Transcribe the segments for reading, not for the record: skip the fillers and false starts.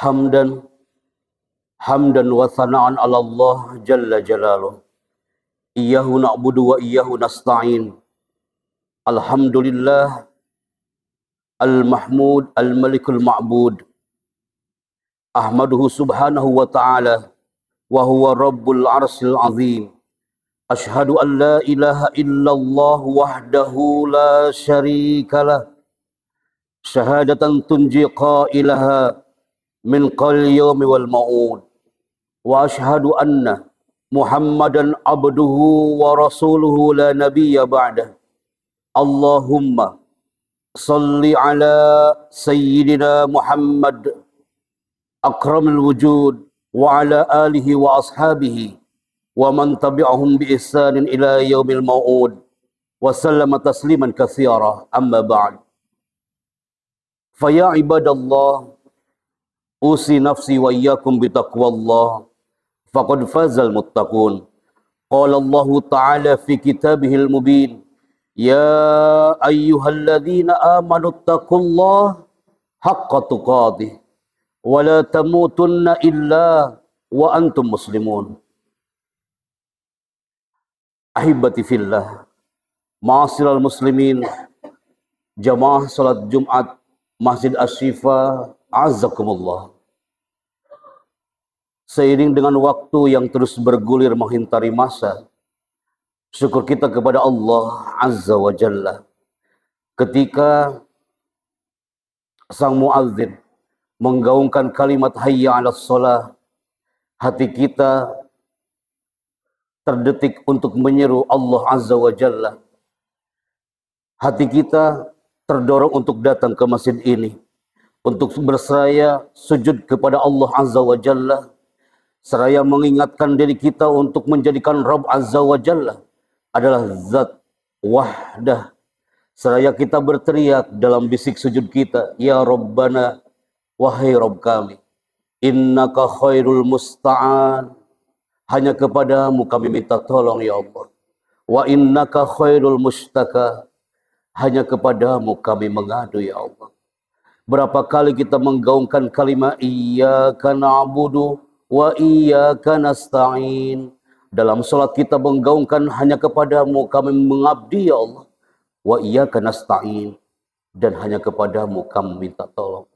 hamdan wa thana'an 'ala Allah jalla jalaluh. Iyyahu na'budu wa iyyahu nasta'in. Alhamdulillah al-mahmud al-malikul ma'bud. Ahmaduhu subhanahu wa ta'ala wa huwa rabbul arsil azim. Ashhadu an la ilaha illallah wahdahu la syarikalah. Syahadatan tunji qailaha min qal yawmi wal ma'ud. Wa ashhadu anna Muhammadan abduhu wa rasuluhu la nabiyya ba'dah. Allahumma salli ala sayyidina Muhammad akramil wujud wa ala alihi wa ashabihi wa man tabi'ahum bi ihsanin ila yaumil ma'ud wa sallama tasliman katsira. Amma ba'd. Fa ya ibadallah, usi nafsi wa iyyakum bi taqwallah, faqad fazal muttaqun. Qala Allah ta'ala fi kitabihil mubin, ya ayyuhalladzina amanu taqullaha haqqa tuqatih wa la tamutunna illa wa antum muslimun. Ahibati fillah, ma'asyiral muslimin, jamaah salat Jumat Masjid Asy-Syifa, azakumullah. Seiring dengan waktu yang terus bergulir menghintari masa, syukur kita kepada Allah Azza wa Jalla ketika sang muadzin menggaungkan kalimat hayya 'alas shalah, hati kita terdetik untuk menyeru Allah Azza wa Jalla. Hati kita terdorong untuk datang ke masjid ini, untuk berseraya sujud kepada Allah Azza wa Jalla, seraya mengingatkan diri kita untuk menjadikan Rabb Azza wa Jalla adalah zat wahdah. Seraya kita berteriak dalam bisik sujud kita, ya Rabbana, wahai Rabb kami, innaka khairul musta'an, hanya kepadamu kami minta tolong ya Allah. Wa innaka khairul mustaka, hanya kepadamu kami mengadu ya Allah. Berapa kali kita menggaungkan kalimat iyyaka na'budu wa iyyaka nasta'in. Dalam salat kita menggaungkan hanya kepadamu kami mengabdi ya Allah. Wa iyyaka nasta'in, dan hanya kepadamu kami minta tolong.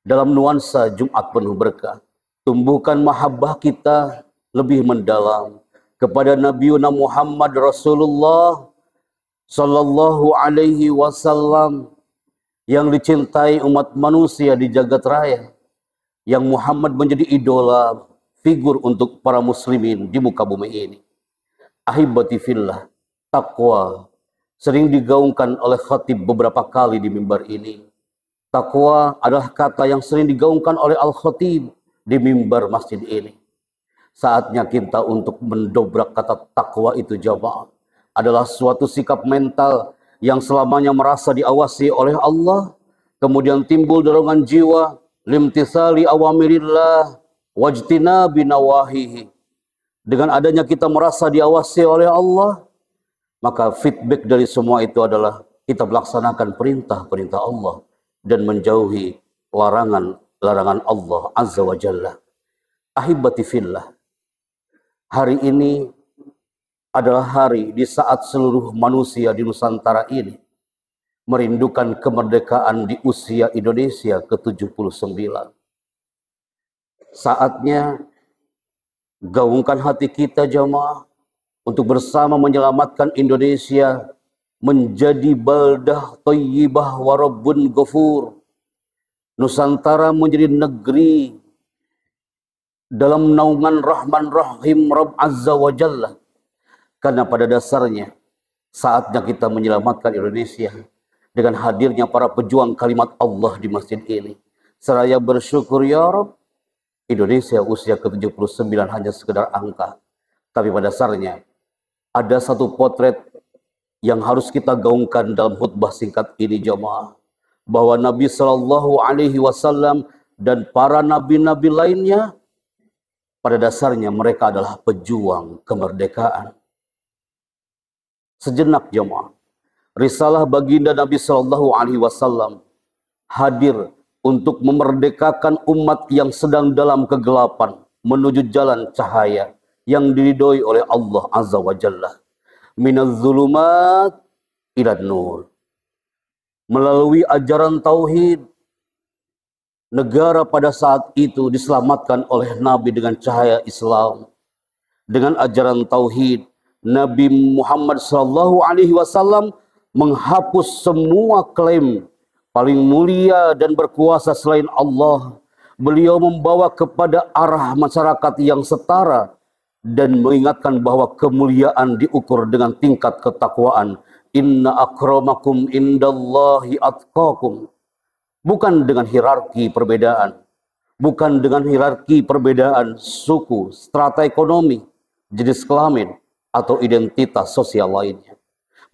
Dalam nuansa Jumat penuh berkah, tumbuhkan mahabbah kita lebih mendalam kepada Nabiuna Muhammad Rasulullah sallallahu alaihi wasallam, yang dicintai umat manusia di jagat raya, yang Muhammad menjadi idola figur untuk para muslimin di muka bumi ini. Ahibati fillah, takwa sering digaungkan oleh khatib beberapa kali di mimbar ini. Takwa adalah kata yang sering digaungkan oleh al-khatib di mimbar masjid ini. Saatnya kita untuk mendobrak kata takwa itu jamaah. Adalah suatu sikap mental yang selamanya merasa diawasi oleh Allah, kemudian timbul dorongan jiwa limtisali awamirillah wajtinabi nawahihi. Dengan adanya kita merasa diawasi oleh Allah, maka feedback dari semua itu adalah kita melaksanakan perintah-perintah Allah dan menjauhi larangan Allah Azza wa Jalla. Ahibati fillah, hari ini adalah hari di saat seluruh manusia di Nusantara ini merindukan kemerdekaan di usia Indonesia ke-79. Saatnya gaungkan hati kita jamaah untuk bersama menyelamatkan Indonesia menjadi baldah thayyibah wa rabbun ghafur. Nusantara menjadi negeri dalam naungan Rahman Rahim Rabb Azza wa Jalla. Karena pada dasarnya saatnya kita menyelamatkan Indonesia dengan hadirnya para pejuang kalimat Allah di masjid ini. Seraya bersyukur ya Rabb, Indonesia usia ke-79 hanya sekedar angka. Tapi pada dasarnya ada satu potret yang harus kita gaungkan dalam khutbah singkat ini jamaah. bahwa Nabi Shallallahu Alaihi Wasallam dan para nabi-nabi lainnya pada dasarnya mereka adalah pejuang kemerdekaan. Sejenak jemaah, risalah baginda Nabi Shallallahu Alaihi Wasallam hadir untuk memerdekakan umat yang sedang dalam kegelapan menuju jalan cahaya yang diridhoi oleh Allah Azza wa Jalla. Minaz zulumat ila nur. Melalui ajaran tauhid, negara pada saat itu diselamatkan oleh Nabi dengan cahaya Islam. Dengan ajaran tauhid, Nabi Muhammad sallallahu alaihi wasallam menghapus semua klaim paling mulia dan berkuasa selain Allah. Beliau membawa kepada arah masyarakat yang setara dan mengingatkan bahwa kemuliaan diukur dengan tingkat ketakwaan. Inna akramakum indallahi atqakum. Bukan dengan hierarki perbedaan. Bukan dengan hierarki perbedaan suku, strata ekonomi, jenis kelamin, atau identitas sosial lainnya.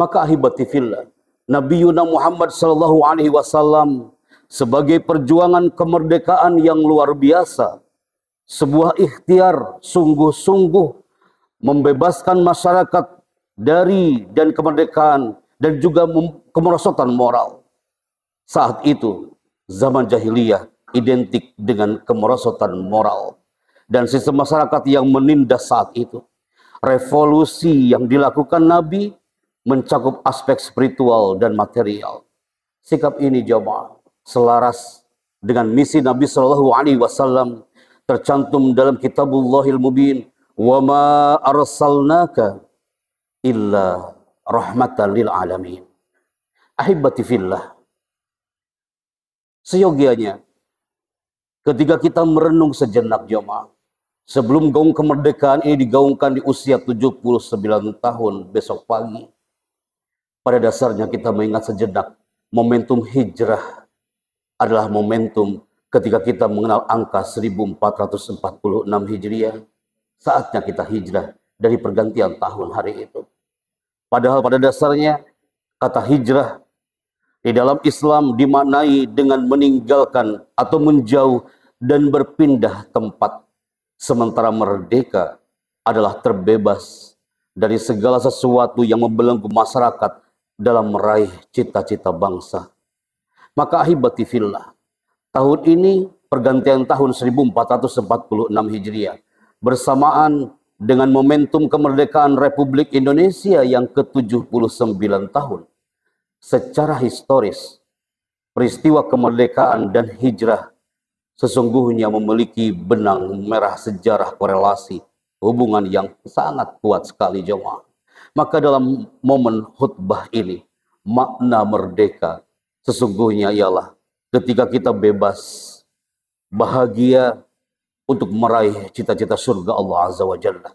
Maka ahibati fillah, Nabi Muhammad sallallahu alaihi wasallam sebagai perjuangan kemerdekaan yang luar biasa, sebuah ikhtiar sungguh-sungguh membebaskan masyarakat dari dan kemerdekaan dan juga kemerosotan moral. Saat itu zaman jahiliyah identik dengan kemerosotan moral dan sistem masyarakat yang menindas saat itu. Revolusi yang dilakukan Nabi mencakup aspek spiritual dan material. Sikap ini jamaah selaras dengan misi Nabi Shallallahu Alaihi Wasallam tercantum dalam Kitabullahil Mubin, wa ma arsalnaka illa rahmatan lil alamin. Ahibati fillah, seyogianya ketika kita merenung sejenak jemaah, sebelum gaung kemerdekaan ini digaungkan di usia 79 tahun besok pagi, pada dasarnya kita mengingat sejenak momentum hijrah adalah momentum ketika kita mengenal angka 1446 Hijriah. Saatnya kita hijrah dari pergantian tahun hari itu. Padahal pada dasarnya kata hijrah di dalam Islam dimaknai dengan meninggalkan atau menjauh dan berpindah tempat. Sementara merdeka adalah terbebas dari segala sesuatu yang membelenggu masyarakat dalam meraih cita-cita bangsa. Maka ahibati fillah, tahun ini pergantian tahun 1446 Hijriah bersamaan dengan momentum kemerdekaan Republik Indonesia yang ke-79 tahun. Secara historis, peristiwa kemerdekaan dan hijrah sesungguhnya memiliki benang merah sejarah korelasi hubungan yang sangat kuat sekali jemaah. Maka dalam momen khutbah ini, makna merdeka sesungguhnya ialah ketika kita bebas, bahagia untuk meraih cita-cita surga Allah Azza wa Jalla.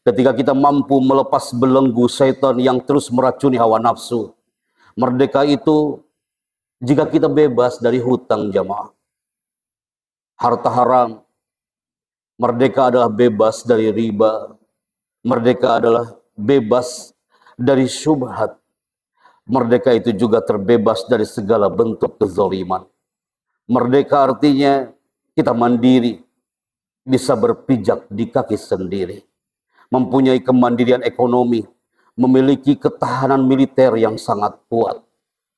Ketika kita mampu melepas belenggu syaitan yang terus meracuni hawa nafsu. Merdeka itu jika kita bebas dari hutang jamaah, harta haram. Merdeka adalah bebas dari riba. Merdeka adalah bebas dari syubhat. Merdeka itu juga terbebas dari segala bentuk kezaliman. Merdeka artinya kita mandiri, bisa berpijak di kaki sendiri, mempunyai kemandirian ekonomi, memiliki ketahanan militer yang sangat kuat,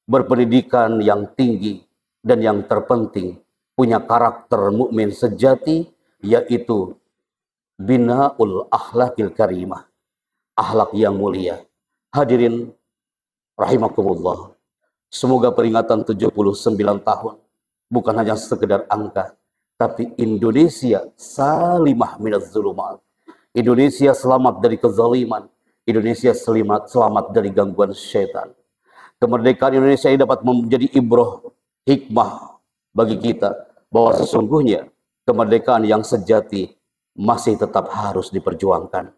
berpendidikan yang tinggi, dan yang terpenting punya karakter mukmin sejati, yaitu binaul akhlakil karimah, akhlak yang mulia. Hadirin rahimakumullah, semoga peringatan 79 tahun bukan hanya sekedar angka, tapi Indonesia salimah minaz zulumat. Indonesia selamat dari kezaliman. Indonesia selamat dari gangguan syaitan. Kemerdekaan Indonesia ini dapat menjadi ibrah, hikmah bagi kita bahwa sesungguhnya kemerdekaan yang sejati masih tetap harus diperjuangkan.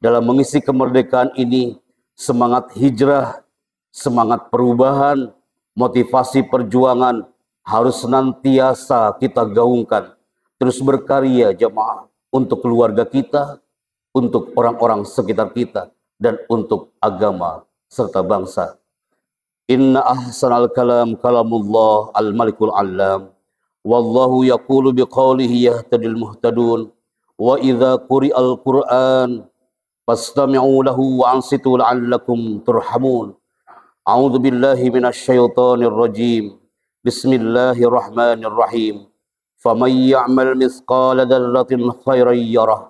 Dalam mengisi kemerdekaan ini, semangat hijrah, semangat perubahan, motivasi perjuangan harus senantiasa kita gaungkan. Terus berkarya jemaah untuk keluarga kita, untuk orang-orang sekitar kita, dan untuk agama serta bangsa. Inna ahsanal kalam kalamullah al-malikul allam. Wallahu yaqulu biqaulihi yahtadil muhtadun. Wa idza quri'al Qur'an fastami'u lahu wa ansitu la'allakum turhamun. A'udzu billahi minasy syaithanir rajim. Bismillahirrahmanirrahim. Faman ya'mal mithqala dzarratin khairan yarah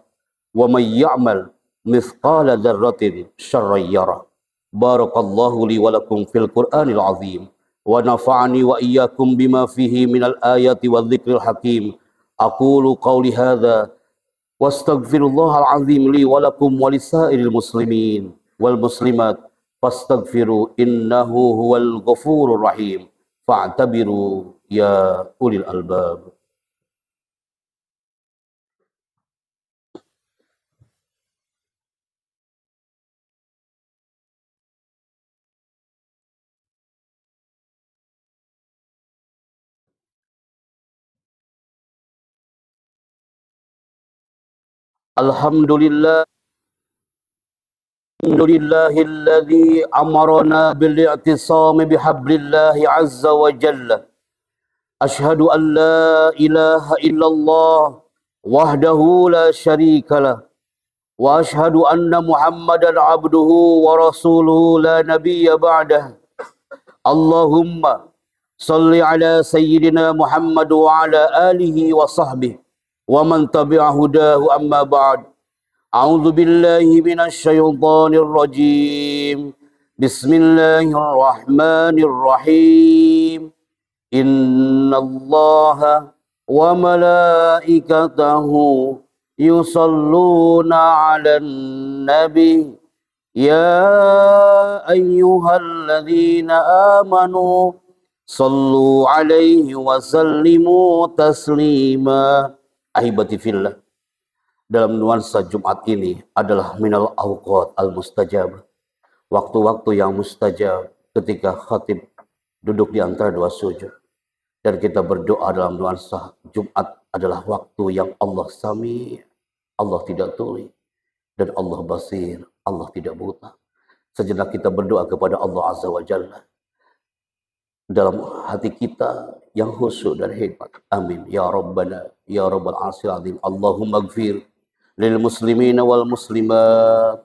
wa man ya'mal mithqala dzarratin syarran yarah. Barakallahu li wa lakum fil Qur'anil azim wa nafa'ani wa iyyakum bima fihi minal ayati wadh-dhikril hakim. Aqulu qawli hadza wastaghfirullahal azim li wa lakum wa lisairil muslimin wal muslimat fastaghfiru innahu huwal ghafurur rahim. Fa'tabiru ya ulil albab. Alhamdulillah. Alhamdulillahilladzi amarna bil i'tisami bihablillahi azza wa jalla. Ashhadu an la ilaha illallah wahdahu la syarika lah. Wa ashhadu anna Muhammadan abduhu wa rasuluhu la nabiyya ba'dah. Allahumma salli ala sayyidina Muhammad wa ala alihi wa sahbihi wa man tabi'a hudahu amma ba'd. A'udzu billahi minasy syaithanir rajim. Bismillahirrahmanirrahim. Innallaha wa malaikatahu yusalluna 'alan nabi ya ayyuhalladzina amanu sallu 'alaihi wa sallimu taslima. Ahibati fillah, dalam nuansa Jumat ini adalah minal awqat al-mustajab, waktu-waktu yang mustajab ketika khatib duduk di antara dua sujud. Dan kita berdoa dalam nuansa Jumat adalah waktu yang Allah sami, Allah tidak tuli, dan Allah basir, Allah tidak buta. Sejenak kita berdoa kepada Allah Azza wa Jalla dalam hati kita yang khusyuk dan hebat. Amin ya Rabbana ya Rabbal Arsyil Azim. Allahumma ighfir lil muslimina wal muslimat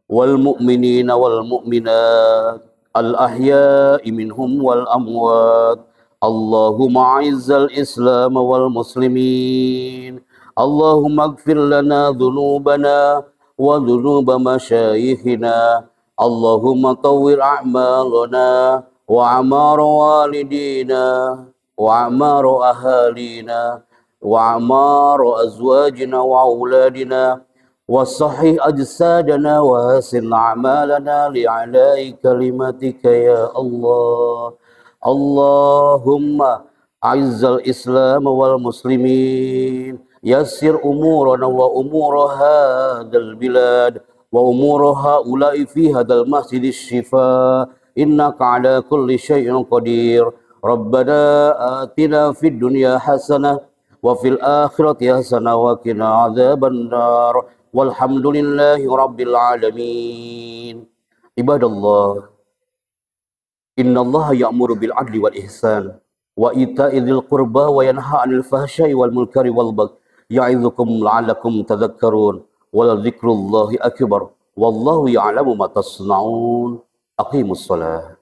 wal mu'minina wal mu'minat al ahya'i minhum wal amwat. Allahumma a'izzal islam wal muslimin. Allahumma ighfir lana dhunubana wa dhunuba masyayikhina. Allahumma tawwir a'malana wa amar walidina wa amar ahalina wa amar azwajina wa auladina wa sahih ajsadana wa hasin a'malana li'alai kalimatika ya Allah. Allahumma a'izzal islam wal muslimin. Yassir umurana wa umura hadal bilad wa umura haula'i fi hadal masjidis shifa. Innaka ala kulli syai'in qadir. Rabbana atina fid dunya hasanah wa fil akhirati hasanah wa qina adzaban nar. Walhamdulillahi rabbil alamin. Ibadallah, innallaha ya'muru bil adli wal ihsan wa ita'i dzil qurba wa yanha 'anil fahsya'i wal munkari wal baghi. Ya'idzukum la'allakum tadhakkarun. Wa dzikrullahi akbar. Wallahu ya'lamu ma tasna'un. Aqimus shalah.